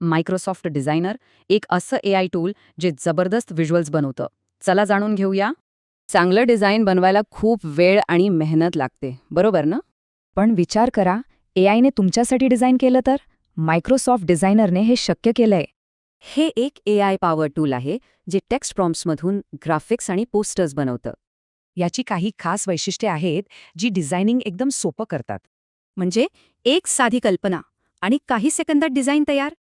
Microsoft designer एक असं AI tool जे जबरदस्त व्हिज्युअल्स बनवतं. चला जाणून घेऊया. चांगलं डिझाईन बनवायला खूप वेळ आणि मेहनत लागते, बरोबर ना? पण विचार करा, AIने तुमच्यासाठी डिझाईन केलं तर? मायक्रोसॉफ्ट डिझायनरने हे शक्य केलंय. हे एक AI पॉवर टूल आहे जे टेक्स्ट प्रॉम्प्ट्समधून ग्राफिक्स आणि पोस्टर्स बनवतं. याची काही खास वैशिष्ट्ये आहेत जी डिझायनिंग एकदम सोपं करतात. म्हणजे एक साधी कल्पना आणि काही सेकंदात डिझाईन तयार.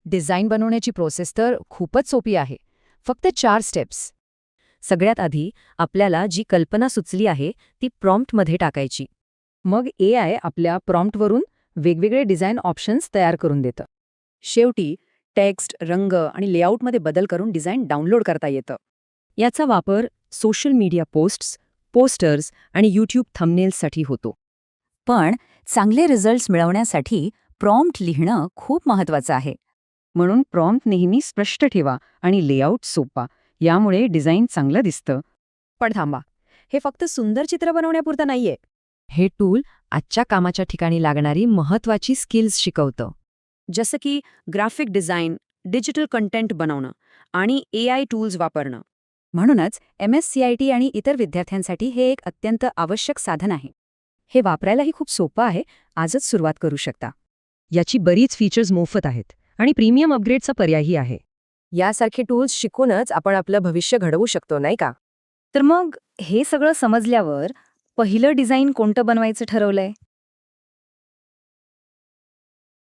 डिझाईन बनवण्याची प्रोसेस तर खूपच सोपी आहे. फक्त 4 स्टेप्स. सगळ्यात आधी आपल्याला जी कल्पना सुचली आहे ती प्रॉम्प्टमध्ये टाकायची. मग AI आपल्या प्रॉम्प्टवरून वेगवेगळे डिझाईन ऑप्शन्स तयार करून देतं. शेवटी टेक्स्ट, रंग आणि लेआउटमध्ये बदल करून डिझाईन डाउनलोड करता येतं. याचा वापर सोशल मीडिया पोस्ट्स, पोस्टर्स आणि यूट्यूब थंबनेल्ससाठी होतो. पण चांगले रिझल्ट्स मिळवण्यासाठी प्रॉम्प्ट लिहिणं खूप महत्त्वाचं आहे. म्हणून प्रॉम्प्ट नेहमी स्पष्ट ठेवा आणि लेआउट सोपा. यामुळे डिझाईन चांगलं दिसतं. पण थांबा, हे फक्त सुंदर चित्र बनवण्यापुरतं नाहीये. हे टूल आजच्या कामाच्या ठिकाणी लागणारी महत्त्वाची स्किल्स शिकवतं. जसं की ग्राफिक डिझाईन, डिजिटल कंटेंट बनवणं आणि AI टूल्स वापरणं. म्हणूनच MSCIT आणि इतर विद्यार्थ्यांसाठी हे एक अत्यंत आवश्यक साधन आहे. हे वापरायलाही खूप सोपं आहे. आजच सुरुवात करू शकता. याची बरीच फीचर्स मोफत आहेत आणि प्रीमियम अपग्रेडचा पर्यायही आहे. यासारखे टूल्स शिकूनच आपण आपलं भविष्य घडवू शकतो, नाही का? तर मग हे सगळं समजल्यावर पहिलं डिझाईन कोणतं बनवायचं ठरवलंय?